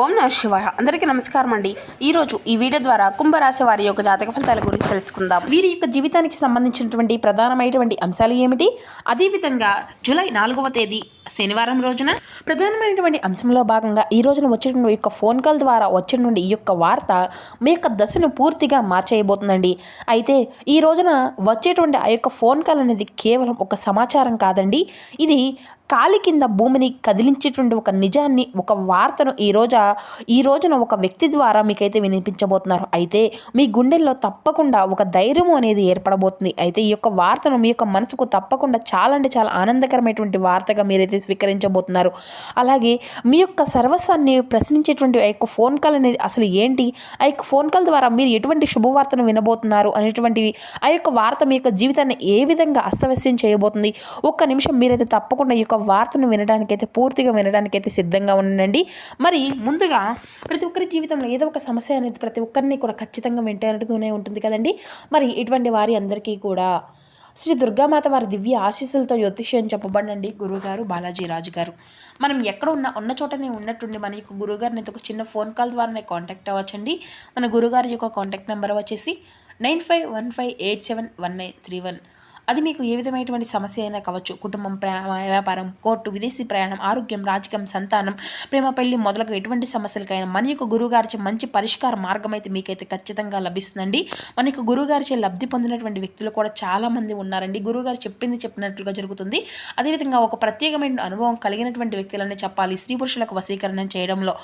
ఓం నమః శివాయ. అందరికీ నమస్కారం అండి. ఈరోజు ఈ వీడియో ద్వారా కుంభరాశి వారి యొక్క జాతక ఫలితాల గురించి తెలుసుకుందాం. వీరి యొక్క జీవితానికి సంబంధించినటువంటి ప్రధానమైనటువంటి అంశాలు ఏమిటి, అదేవిధంగా జూలై 4వ తేదీ శనివారం రోజున ప్రధానమైనటువంటి అంశంలో భాగంగా ఈ రోజున వచ్చేటువంటి యొక్క ఫోన్ కాల్ ద్వారా వచ్చేటువంటి ఈ యొక్క వార్త మీ యొక్క దశను పూర్తిగా మార్చేయబోతుందండి. అయితే ఈ రోజున వచ్చేటువంటి ఆ యొక్క ఫోన్ కాల్ అనేది కేవలం ఒక సమాచారం కాదండి, ఇది కాలి కింద భూమిని కదిలించేటువంటి ఒక నిజాన్ని, ఒక వార్తను ఈ రోజున ఒక వ్యక్తి ద్వారా మీకైతే వినిపించబోతున్నారు. అయితే మీ గుండెల్లో తప్పకుండా ఒక ధైర్యము అనేది ఏర్పడబోతుంది. అయితే ఈ యొక్క వార్తను మీ యొక్క మనసుకు తప్పకుండా చాలా అంటే చాలా ఆనందకరమైనటువంటి వార్తగా మీరైతే స్వీకరించబోతున్నారు. అలాగే మీ యొక్క సర్వస్వాన్ని ప్రశ్నించేటువంటి ఆ యొక్క ఫోన్ కాల్ అనేది అసలు ఏంటి, ఆ యొక్క ఫోన్ కాల్ ద్వారా మీరు ఎటువంటి శుభవార్తను వినబోతున్నారు అనేటువంటివి, ఆ యొక్క వార్త మీ యొక్క జీవితాన్ని ఏ విధంగా అస్తవ్యస్తం చేయబోతుంది, ఒక్క నిమిషం మీరైతే తప్పకుండా ఈ యొక్క వార్తను వినడానికైతే పూర్తిగా వినడానికైతే సిద్ధంగా ఉండండి. మరి ముందుగా ప్రతి ఒక్కరి జీవితంలో ఏదో ఒక సమస్య అనేది ప్రతి ఒక్కరిని కూడా ఖచ్చితంగా వెంటాడుతూనే ఉంటుంది కదండి. మరి ఇటువంటి వారి అందరికీ కూడా శ్రీ దుర్గామాత వారి దివ్య ఆశీస్సులతో జ్యోతిష్యం చెప్పబడండి గురువుగారు బాలాజీ రాజు గారు. మనం ఎక్కడ ఉన్న చోటనే ఉన్నట్టుండి మన యొక్క గురువుగారిని ఒక చిన్న ఫోన్ కాల్ ద్వారానే కాంటాక్ట్ అవ్వచ్చండి. మన గురుగారి యొక్క కాంటాక్ట్ నెంబర్ వచ్చేసి 9515871931. అది మీకు ఏ విధమైనటువంటి సమస్య అయినా కావచ్చు, కుటుంబం, వ్యాపారం, కోర్టు, విదేశీ ప్రయాణం, ఆరోగ్యం, రాజకీయం, సంతానం, ప్రేమ, పెళ్లి మొదలగు ఎటువంటి సమస్యలకైనా మన యొక్క గురువుగారిచే మంచి పరిష్కార మార్గం అయితే మీకైతే ఖచ్చితంగా లభిస్తుందండి. మన యొక్క గురువుగారిచే లబ్ధి పొందినటువంటి వ్యక్తులు కూడా చాలామంది ఉన్నారండి. గురువుగారు చెప్పినట్లుగా జరుగుతుంది. అదేవిధంగా ఒక ప్రత్యేకమైన అనుభవం కలిగినటువంటి వ్యక్తులనే చెప్పాలి స్త్రీ పురుషులకు వశీకరణం చేయడంలో.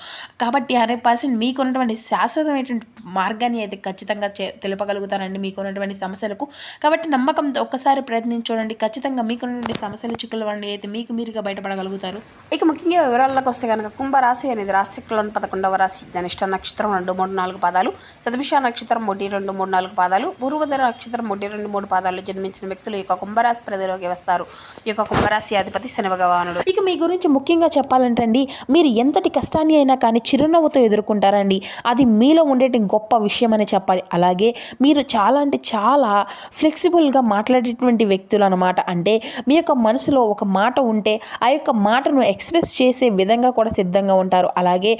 కాబట్టి 100% మీకున్నటువంటి శాశ్వతమైనటువంటి మార్గాన్ని అయితే ఖచ్చితంగా తెలుపగలుగుతారండి మీకున్నటువంటి సమస్యలకు. కాబట్టి నమ్మకంతో ఒక్కసారి ప్రయత్నించండి, ఖచ్చితంగా మీకున్నటువంటి సమస్యలు చిక్కులు వండి అయితే మీకు మీరుగా బయటపడగలుగుతారు. ఇక ముఖ్యంగా వివరాల్లోకి వస్తే కనుక కుంభరాశి అనేది రాశిలోని 11వ రాశి. ధనిష్ట నక్షత్రం 2, 3, 4 పాదాలు, శతభిష నక్షత్రం 1, 2, 3, 4 పాదాలు, పూర్వభద్ర నక్షత్రం 1, 2, 3 పాదాలు జన్మించిన వ్యక్తులు ఈ యొక్క కుంభరాశి పరిధిలోకి వస్తారు. ఈ యొక్క కుంభరాశి అధిపతి శని భగవానుడు. ఇక మీ గురించి ముఖ్యంగా చెప్పాలంటే అండి, మీరు ఎంతటి కష్టాన్ని అయినా కానీ చిరునవ్వుతో ఎదుర్కొంటారండి. అది మీలో ఉండేటి గొప్ప విషయం అని చెప్పాలి. అలాగే మీరు చాలా అంటే చాలా ఫ్లెక్సిబుల్గా మాట్లాడే వ్యక్తులు అనమాట. అంటే మీ యొక్క మనసులో ఒక మాట ఉంటే ఆ యొక్క మాటను ఎక్స్ప్రెస్ చేసే విధంగా కూడా సిద్ధంగా ఉంటారు. అలాగే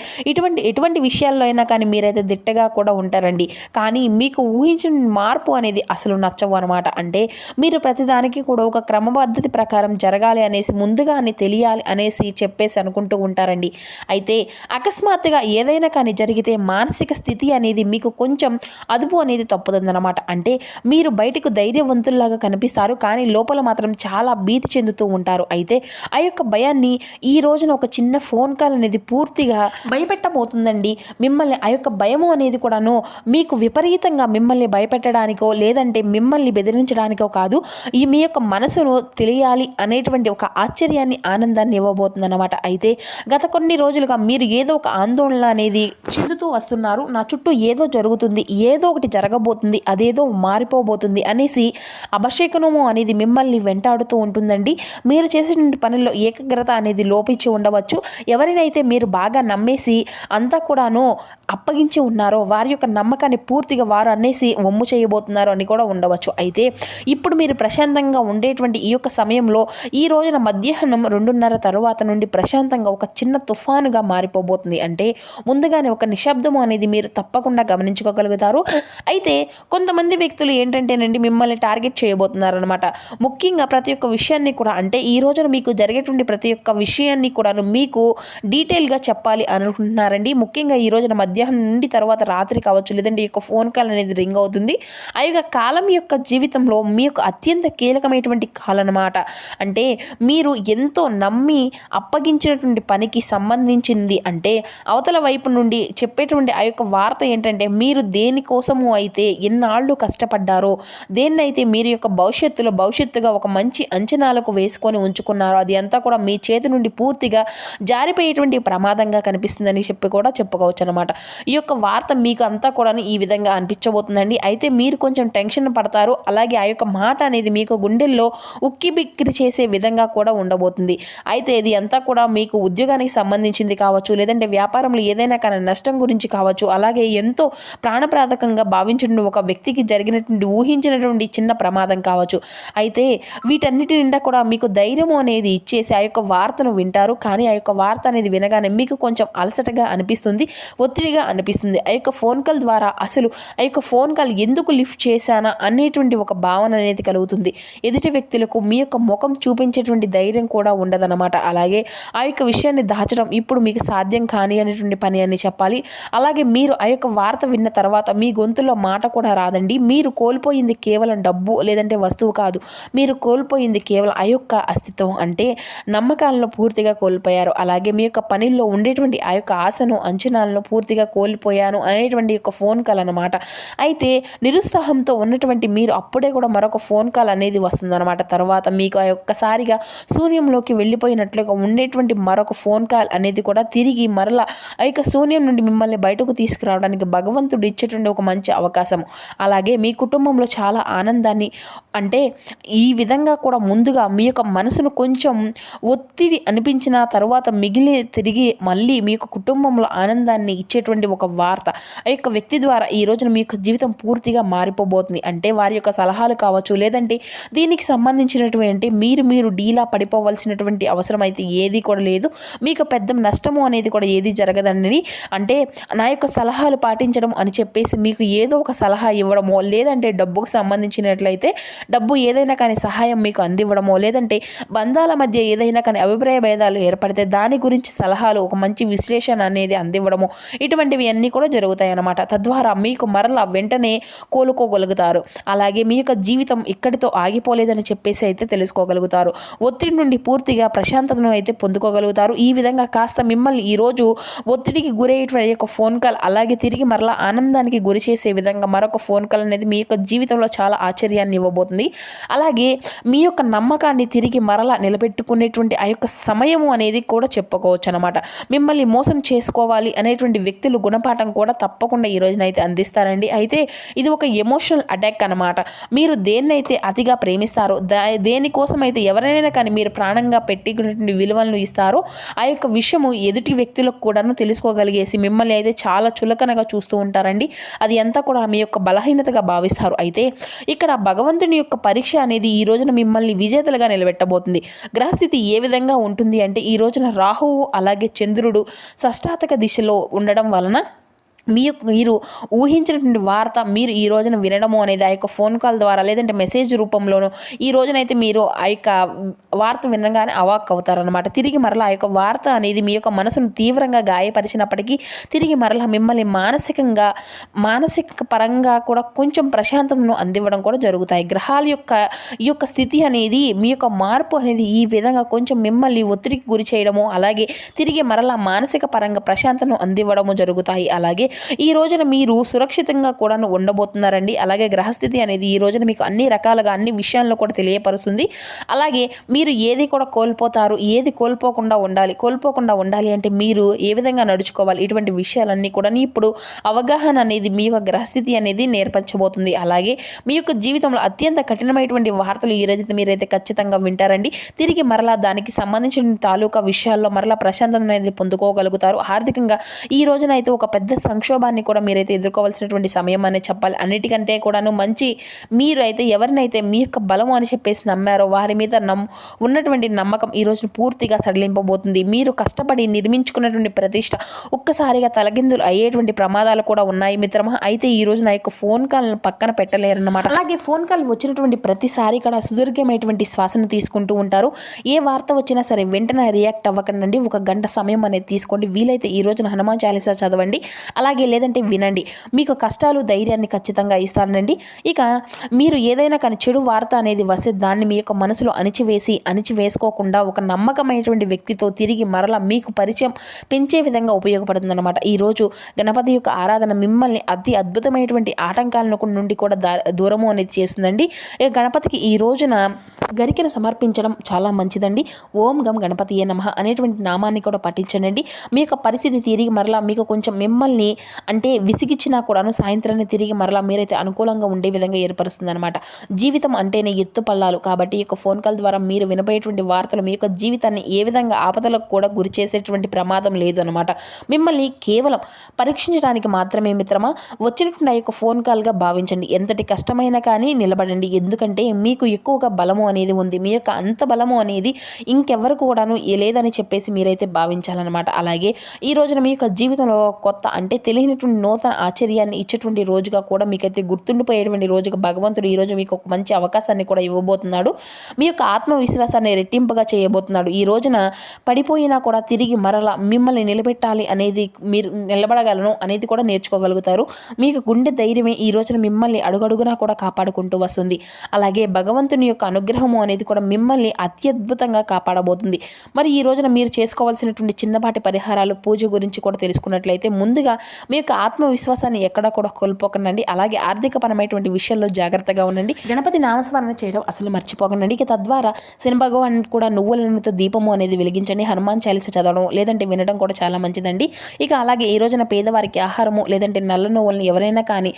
ఎటువంటి విషయాల్లో అయినా కానీ మీరైతే దిట్టగా కూడా ఉంటారండి. కానీ మీకు ఊహించిన మార్పు అనేది అసలు నచ్చవు అనమాట. అంటే మీరు ప్రతిదానికి కూడా ఒక క్రమపద్ధతి ప్రకారం జరగాలి అనేసి, ముందుగానే తెలియాలి అనేసి చెప్పేసి అనుకుంటూ ఉంటారండి. అయితే అకస్మాత్తుగా ఏదైనా కానీ జరిగితే మానసిక స్థితి అనేది మీకు కొంచెం అదుపు అనేది తప్పుతుందన్నమాట. అంటే మీరు బయటకు ధైర్యవంతుల్లాగా కనిపిస్తారు, కానీ లోపల మాత్రం చాలా భీతి చెందుతూ ఉంటారు. అయితే ఆ యొక్క భయాన్ని ఈ రోజున ఒక చిన్న ఫోన్ కాల్ అనేది పూర్తిగా భయపెట్టబోతుందండి మిమ్మల్ని. ఆ యొక్క భయము అనేది కూడాను మీకు విపరీతంగా మిమ్మల్ని భయపెట్టడానికో లేదంటే మిమ్మల్ని బెదిరించడానికో కాదు, ఈ మీ యొక్క మనసును తెలియాలి అనేటువంటి ఒక ఆశ్చర్యాన్ని, ఆనందాన్ని ఇవ్వబోతుందన్నమాట. అయితే గత కొన్ని రోజులుగా మీరు ఏదో ఒక ఆందోళన అనేది చెందుతూ వస్తున్నారు. నా చుట్టూ ఏదో జరుగుతుంది, ఏదో ఒకటి జరగబోతుంది, అదేదో మారిపోబోతుంది అనేసి అభిషేకనము అనేది మిమ్మల్ని వెంటాడుతూ ఉంటుందండి. మీరు చేసిన పనుల్లో ఏకాగ్రత అనేది లోపించి ఉండవచ్చు. ఎవరినైతే మీరు బాగా నమ్మేసి అంతా కూడాను అప్పగించి ఉన్నారో వారి యొక్క నమ్మకాన్ని పూర్తిగా వారు అనేసి వమ్ము చేయబోతున్నారు అని కూడా ఉండవచ్చు. అయితే ఇప్పుడు మీరు ప్రశాంతంగా ఉండేటువంటి ఈ యొక్క సమయంలో ఈ రోజున మధ్యాహ్నం 2:30 తరువాత నుండి ప్రశాంతంగా ఒక చిన్న తుఫానుగా మారిపోబోతుంది. అంటే ముందుగానే ఒక నిశ్శబ్దము అనేది మీరు తప్పకుండా గమనించుకోగలుగుతారు. అయితే కొంతమంది వ్యక్తులు ఏంటంటేనండి మిమ్మల్ని టార్గెట్ చేయబోతున్నారనమాట. ముఖ్యంగా ప్రతి ఒక్క విషయాన్ని కూడా, అంటే ఈ రోజున మీకు జరిగేటువంటి ప్రతి ఒక్క విషయాన్ని కూడా మీకు డీటెయిల్గా చెప్పాలి అనుకుంటున్నారండి. ముఖ్యంగా ఈ రోజున మధ్యాహ్నం నుండి తర్వాత రాత్రి కావచ్చు, లేదంటే ఈ యొక్క ఫోన్ కాల్ అనేది రింగ్ అవుతుంది. ఆ యొక్క కాలం యొక్క జీవితంలో మీ యొక్క అత్యంత కీలకమైనటువంటి కాలం అనమాట. అంటే మీరు ఎంతో నమ్మి అప్పగించినటువంటి పనికి సంబంధించింది. అంటే అవతల వైపు నుండి చెప్పేటువంటి ఆ యొక్క వార్త ఏంటంటే మీరు దేనికోసము అయితే ఎన్నాళ్ళు కష్టపడ్డారో, దేన్నైతే మీరు యొక్క భవిష్యత్తుగా ఒక మంచి అంచనాలకు వేసుకొని ఉంచుకున్నారో అది అంతా కూడా మీ చేతి నుండి పూర్తిగా జారిపోయేటువంటి ప్రమాదంగా కనిపిస్తుందని చెప్పి కూడా చెప్పుకోవచ్చు అనమాట. ఈ యొక్క వార్త మీకు అంతా కూడా ఈ విధంగా అనిపించబోతుందండి. అయితే మీరు కొంచెం టెన్షన్ పడతారు. అలాగే ఆ యొక్క మాట అనేది మీకు గుండెల్లో ఉక్కి బిక్కిరి చేసే విధంగా కూడా ఉండబోతుంది. అయితే ఇది అంతా కూడా మీకు ఉద్యోగానికి సంబంధించింది కావచ్చు, లేదంటే వ్యాపారంలో ఏదైనా కానీ నష్టం గురించి కావచ్చు, అలాగే ఎంతో ప్రాణప్రాదకంగా భావించిన ఒక వ్యక్తికి జరిగినటువంటి ఊహించినటువంటి చిన్న ప్రమాదం కావచ్చు. అయితే వీటన్నిటి నిండా కూడా మీకు ధైర్యం అనేది ఇచ్చేసి ఆ యొక్క వార్తను వింటారు. కానీ ఆ యొక్క వార్త అనేది వినగానే మీకు కొంచెం అలసటగా అనిపిస్తుంది, ఒత్తిడిగా అనిపిస్తుంది. ఆ యొక్క ఫోన్ కాల్ ద్వారా అసలు ఆ యొక్క ఫోన్ కాల్ ఎందుకు లిఫ్ట్ చేశానా అనేటువంటి ఒక భావన అనేది కలుగుతుంది. ఎదుటి వ్యక్తులకు మీ యొక్క ముఖం చూపించేటువంటి ధైర్యం కూడా ఉండదన్నమాట. అలాగే ఆ యొక్క విషయాన్ని దాచడం ఇప్పుడు మీకు సాధ్యం కాని అనేటువంటి పని అని చెప్పాలి. అలాగే మీరు ఆ యొక్క వార్త విన్న తర్వాత మీ గొంతులో మాట కూడా రాదండి. మీరు కోల్పోయింది కేవలం డబ్బు లేదంటే వస్తువు కాదు. మీరు కోల్పోయింది కేవలం ఆ యొక్క అస్తిత్వం, అంటే నమ్మకాలను పూర్తిగా కోల్పోయారు. అలాగే మీ యొక్క పనిలో ఉండేటువంటి ఆ యొక్క ఆశను, అంచనాలను పూర్తిగా కోల్పోయాను అనేటువంటి యొక్క ఫోన్ కాల్ అన్నమాట. అయితే నిరుత్సాహంతో ఉన్నటువంటి మీరు అప్పుడే కూడా మరొక ఫోన్ కాల్ అనేది వస్తుందన్నమాట. తర్వాత మీకు ఆ ఒక్కసారిగా శూన్యంలోకి వెళ్ళిపోయినట్లుగా ఉండేటువంటి మరొక ఫోన్ కాల్ అనేది కూడా తిరిగి మరలా ఆ యొక్క శూన్యం నుండి మిమ్మల్ని బయటకు తీసుకురావడానికి భగవంతుడు ఇచ్చేటువంటి ఒక మంచి అవకాశం. అలాగే మీ కుటుంబంలో చాలా ఆనందాన్ని, అంటే ఈ విధంగా కూడా ముందుగా మీ యొక్క మనసును కొంచెం ఒత్తిడి అనిపించిన తర్వాత తిరిగి మళ్ళీ మీ యొక్క కుటుంబంలో ఆనందాన్ని ఇచ్చేటువంటి ఒక వార్త ఆ యొక్క వ్యక్తి ద్వారా ఈ రోజున మీ యొక్క జీవితం పూర్తిగా మారిపోబోతుంది. అంటే వారి యొక్క సలహాలు కావచ్చు, లేదంటే దీనికి సంబంధించినటువంటి మీరు డీలా పడిపోవలసినటువంటి అవసరం అయితే ఏది కూడా లేదు. మీకు పెద్ద నష్టము అనేది కూడా ఏది జరగదండి. అంటే నా యొక్క సలహాలు పాటించడం అని చెప్పేసి మీకు ఏదో ఒక సలహా ఇవ్వడమో, లేదంటే డబ్బుకు సంబంధించినట్లయితే డబ్బు ఏదైనా కానీ సహాయం మీకు అందివ్వడమో, లేదంటే బంధాల మధ్య ఏదైనా కానీ అభిప్రాయ భేదాలు ఏర్పడితే దాని గురించి సలహాలు, ఒక మంచి విశ్లేషణ అనేది అందివ్వడము, ఇటువంటివి అన్నీ కూడా జరుగుతాయి అన్నమాట. తద్వారా మీకు మరలా వెంటనే కోలుకోగలుగుతారు. అలాగే మీ యొక్క జీవితం ఇక్కడితో ఆగిపోలేదని చెప్పేసి అయితే తెలుసుకోగలుగుతారు. ఒత్తిడి నుండి పూర్తిగా ప్రశాంతతను అయితే పొందుకోగలుగుతారు. ఈ విధంగా కాస్త మిమ్మల్ని ఈరోజు ఒత్తిడికి గురయ్యేటువంటి యొక్క ఫోన్ కాల్, అలాగే తిరిగి మరలా ఆనందానికి గురి చేసే విధంగా మరొక ఫోన్ కాల్ అనేది మీ యొక్క జీవితంలో చాలా ఆశ్చర్యాన్ని ఇవ్వబోతుంది. అలాగే మీ యొక్క నమ్మకాన్ని తిరిగి మరలా నిలబెట్టుకునేటువంటి ఆ యొక్క సమయము అనేది కూడా చెప్పుకోవచ్చు అనమాట. మిమ్మల్ని మోసం చేసుకోవాలి అనేటువంటి వ్యక్తులు గుణపాఠం కూడా తప్పకుండా ఈ రోజునైతే అందిస్తారండి. అయితే ఇది ఒక ఎమోషనల్ అటాక్ అనమాట. మీరు దేన్నైతే అతిగా ప్రేమిస్తారో, దేనికోసం అయితే ఎవరైనా కానీ మీరు ప్రాణంగా పెట్టుకునేటువంటి విలువలను ఇస్తారో ఆ యొక్క విషయము ఎదుటి వ్యక్తులకు కూడాను తెలుసుకోగలిగేసి మిమ్మల్ని అయితే చాలా చులకనగా చూస్తూ ఉంటారండి. అది అంతా కూడా మీ యొక్క బలహీనతగా భావిస్తారు. అయితే ఇక్కడ భగవంతుని యొక్క పరీక్ష అనేది ఈ రోజున మిమ్మల్ని విజేతలుగా నిలబెట్టబోతుంది. గ్రహస్థితి ఏ విధంగా ఉంటుంది అంటే ఈ రోజున రాహువు అలాగే చంద్రుడు షష్టాతక దిశలో ఉండడం వలన మీరు ఊహించినటువంటి వార్త మీరు ఈ రోజున వినడము అనేది ఆ యొక్క ఫోన్ కాల్ ద్వారా, లేదంటే మెసేజ్ రూపంలోనూ ఈ రోజునైతే మీరు ఆ యొక్క వార్త వినగానే అవాక్ అవుతారనమాట. తిరిగి మరలా ఆ యొక్క వార్త అనేది మీ యొక్క మనసును తీవ్రంగా గాయపరిచినప్పటికీ తిరిగి మరలా మిమ్మల్ని మానసిక పరంగా కూడా కొంచెం ప్రశాంతతను అందివ్వడం కూడా జరుగుతాయి. గ్రహాల యొక్క ఈ యొక్క స్థితి అనేది, మీ యొక్క మార్పు అనేది ఈ విధంగా కొంచెం మిమ్మల్ని ఒత్తిడికి గురి చేయడము, అలాగే తిరిగి మరలా మానసిక పరంగా ప్రశాంతతను అందివ్వడము జరుగుతాయి. అలాగే ఈ రోజున మీరు సురక్షితంగా కూడా ఉండబోతున్నారండి. అలాగే గ్రహస్థితి అనేది ఈ రోజున మీకు అన్ని రకాలుగా అన్ని విషయాల్లో కూడా తెలియపరుస్తుంది. అలాగే మీరు ఏది కూడా కోల్పోతారు, ఏది కోల్పోకుండా ఉండాలి అంటే మీరు ఏ విధంగా నడుచుకోవాలి, ఇటువంటి విషయాలన్నీ కూడా ఇప్పుడు అవగాహన అనేది మీ యొక్క గ్రహస్థితి అనేది నేర్పించబోతుంది. అలాగే మీ యొక్క జీవితంలో అత్యంత కఠినమైనటువంటి వార్తలు ఈ రోజు మీరైతే ఖచ్చితంగా వింటారండి. తిరిగి మరలా దానికి సంబంధించిన తాలూకా విషయాల్లో మరలా ప్రశాంతత అనేది పొందుకోగలుగుతారు. ఆర్థికంగా ఈ రోజున అయితే ఒక పెద్ద సంక్షోభాన్ని కూడా మీరైతే ఎదుర్కోవాల్సినటువంటి సమయం అనే చెప్పాలి. అన్నిటికంటే కూడాను మీరు అయితే ఎవరినైతే మీ యొక్క బలము అని చెప్పేసి నమ్మారో వారి మీద ఉన్నటువంటి నమ్మకం ఈ రోజు పూర్తిగా సడలింపబోతుంది. మీరు కష్టపడి నిర్మించుకున్నటువంటి ప్రతిష్ట ఒక్కసారిగా తలకిందులు అయ్యేటువంటి ప్రమాదాలు కూడా ఉన్నాయి మిత్రమా. అయితే ఈ రోజు నా యొక్క ఫోన్ కాల్ పక్కన పెట్టలేరన్నమాట. అలాగే ఫోన్ కాల్ వచ్చినటువంటి ప్రతిసారి కూడా సుదీర్ఘమైనటువంటి శ్వాసను తీసుకుంటూ ఉంటారు. ఏ వార్త వచ్చినా సరే వెంటనే రియాక్ట్ అవ్వకండి. ఒక గంట సమయం అనేది తీసుకోండి. వీలైతే ఈ రోజున హనుమాన్ చాలీసా చదవండి. అలాగే లేదంటే వినండి. మీకు కష్టాలు ధైర్యాన్ని ఖచ్చితంగా ఇస్తానండి. ఇక మీరు ఏదైనా కానీ చెడు వార్త అనేది వస్తే దాన్ని మీ యొక్క మనసులో అణిచివేసుకోకుండా ఒక నమ్మకమైనటువంటి వ్యక్తితో తిరిగి మరలా మీకు పరిచయం పెంచే విధంగా ఉపయోగపడుతుంది అనమాట. ఈరోజు గణపతి యొక్క ఆరాధన మిమ్మల్ని అతి అద్భుతమైనటువంటి ఆటంకాల నుండి కూడా దూరము అనేది చేస్తుందండి. ఇక గణపతికి ఈ రోజున గరికెను సమర్పించడం చాలా మంచిదండి. ఓం గం గణపతియే నమః అనేటువంటి నామాన్ని కూడా పఠించండి. మీ యొక్క పరిస్థితి తిరిగి మరలా మీకు కొంచెం మిమ్మల్ని అంటే విసిగిచ్చినా కూడాను సాయంత్రాన్ని తిరిగి మరలా మీరైతే అనుకూలంగా ఉండే విధంగా ఏర్పరుస్తుందన్నమాట. జీవితం అంటేనే ఎత్తు పల్లాలు కాబట్టి ఈ యొక్క ఫోన్ కాల్ ద్వారా మీరు వినబోయేటువంటి వార్తలు మీ యొక్క జీవితాన్ని ఏ విధంగా ఆపదలకు కూడా గురి చేసేటువంటి ప్రమాదం లేదు అనమాట. మిమ్మల్ని కేవలం పరీక్షించడానికి మాత్రమే మిత్రమా వచ్చినటువంటి ఆ యొక్క ఫోన్ కాల్గా భావించండి. ఎంతటి కష్టమైనా కానీ నిలబడండి. ఎందుకంటే మీకు ఎక్కువగా బలము అనేది ఉంది. మీ యొక్క అంత బలము అనేది ఇంకెవరు కూడాను లేదని చెప్పేసి మీరైతే భావించాలన్నమాట. అలాగే ఈ రోజున మీ యొక్క జీవితంలో కొత్త అంటే తెలియనటువంటి నూతన ఆశ్చర్యాన్ని ఇచ్చేటువంటి రోజుగా కూడా మీకైతే గుర్తుండిపోయేటువంటి రోజుగా భగవంతుడు ఈరోజు మీకు ఒక మంచి అవకాశాన్ని కూడా ఇవ్వబోతున్నాడు. మీ యొక్క ఆత్మవిశ్వాసాన్ని రెట్టింపుగా చేయబోతున్నాడు. ఈ రోజున పడిపోయినా కూడా తిరిగి మరలా మిమ్మల్ని నిలబెట్టాలి అనేది మీరు నిలబడగలను అనేది కూడా నేర్చుకోగలుగుతారు. మీకు గుండె ధైర్యమే ఈ రోజున మిమ్మల్ని అడుగడుగునా కూడా కాపాడుకుంటూ వస్తుంది. అలాగే భగవంతుని యొక్క అనుగ్రహము అనేది కూడా మిమ్మల్ని అత్యద్భుతంగా కాపాడబోతుంది. మరి ఈ రోజున మీరు చేసుకోవాల్సినటువంటి చిన్నపాటి పరిహారాలు పూజ గురించి కూడా తెలుసుకున్నట్లయితే ముందుగా మీ యొక్క ఆత్మవిశ్వాసాన్ని ఎక్కడా కూడా కోల్పోకండి. అలాగే ఆర్థికపరమైనటువంటి విషయాల్లో జాగ్రత్తగా ఉండండి. గణపతి నామస్మరణ చేయడం అసలు మర్చిపోకండి. ఇక తద్వారా శని భగవాన్ కూడా నువ్వుల నూనెతో దీపము అనేది వెలిగించండి. హనుమాన్ చాలీస చదవడం లేదంటే వినడం కూడా చాలా మంచిదండి. ఇక అలాగే ఈ రోజున పేదవారికి ఆహారము లేదంటే నల్ల నువ్వులను ఎవరైనా కానీ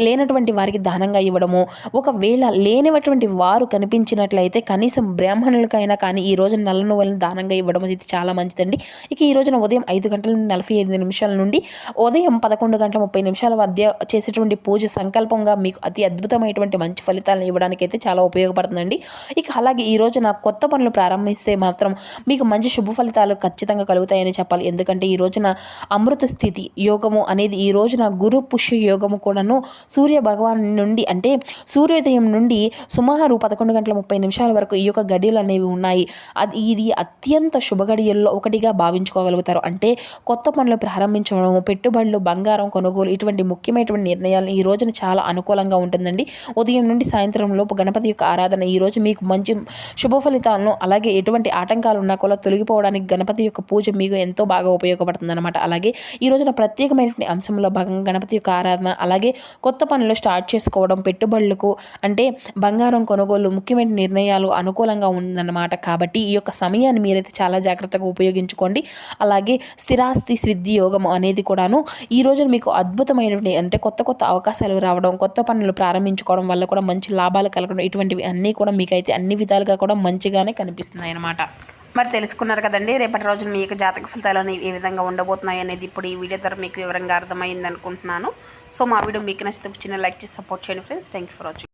లేనటువంటి వారికి దానంగా ఇవ్వడము, ఒకవేళ లేనిటువంటి వారు కనిపించినట్లయితే కనీసం బ్రాహ్మణులకైనా కానీ ఈ రోజున నల్ల నువ్వులను దానంగా ఇవ్వడం ఇది చాలా మంచిదండి. ఇక ఈ రోజున ఉదయం 5:45 నుండి ఉదయం 11:30 మధ్య చేసేటువంటి పూజ సంకల్పంగా మీకు అతి అద్భుతమైనటువంటి మంచి ఫలితాలను ఇవ్వడానికైతే చాలా ఉపయోగపడుతుందండి. ఇక అలాగే ఈ రోజున కొత్త పనులు ప్రారంభిస్తే మాత్రం మీకు మంచి శుభ ఫలితాలు ఖచ్చితంగా కలుగుతాయని చెప్పాలి. ఎందుకంటే ఈ రోజున అమృత స్థితి యోగము అనేది ఈ రోజున గురు పుష్య యోగము కూడాను సూర్య భగవాన్ నుండి అంటే సూర్యోదయం నుండి సుమారు 11:30 వరకు ఈ యొక్క గడియలు అనేవి ఉన్నాయి. ఇది అత్యంత శుభ గడియల్లో ఒకటిగా భావించుకోగలుగుతారు. అంటే కొత్త పనులు ప్రారంభించడం, పెట్టుబడులు, బంగారం కొనుగోలు ఇటువంటి ముఖ్యమైనటువంటి నిర్ణయాలు ఈ రోజున చాలా అనుకూలంగా ఉంటుందండి. ఉదయం నుండి సాయంత్రం లోపు గణపతి యొక్క ఆరాధన ఈ రోజు మీకు మంచి శుభ ఫలితాలను అలాగే ఎటువంటి ఆటంకాలు ఉన్నా కూడా తొలగిపోవడానికి గణపతి యొక్క పూజ మీకు ఎంతో బాగా ఉపయోగపడుతుంది అనమాట. అలాగే ఈ రోజున ప్రత్యేకమైనటువంటి అంశంలో భాగంగా గణపతి యొక్క ఆరాధన అలాగే కొత్త పనులు స్టార్ట్ చేసుకోవడం, పెట్టుబడులకు అంటే బంగారం కొనుగోలు ముఖ్యమైన నిర్ణయాలు అనుకూలంగా ఉందన్నమాట. కాబట్టి ఈ యొక్క సమయాన్ని మీరైతే చాలా జాగ్రత్తగా ఉపయోగించుకోండి. అలాగే స్థిరాస్తి సిద్ధి యోగం అనేది కూడాను ఈ రోజున మీకు అద్భుతమైనటువంటి అంటే కొత్త అవకాశాలు రావడం, కొత్త పనులు ప్రారంభించుకోవడం వల్ల కూడా మంచి లాభాలు కలగడం ఇటువంటివి అన్నీ కూడా మీకైతే అన్ని విధాలుగా కూడా మంచిగానే కనిపిస్తున్నాయి అన్నమాట. మరి తెలుసుకున్నారు కదండి. రేపటి రోజున మీ యొక్క జాతక ఫలితాలు అనేవి ఏ విధంగా ఉండబోతున్నాయి అనేది ఇప్పుడు ఈ వీడియో ద్వారా మీకు వివరంగా అర్థమైంది అనుకుంటున్నాను. సో మా వీడియో మీకు నచ్చితే చిన్న లైక్ చేసి సపోర్ట్ చేయండి friends. Thank you for watching.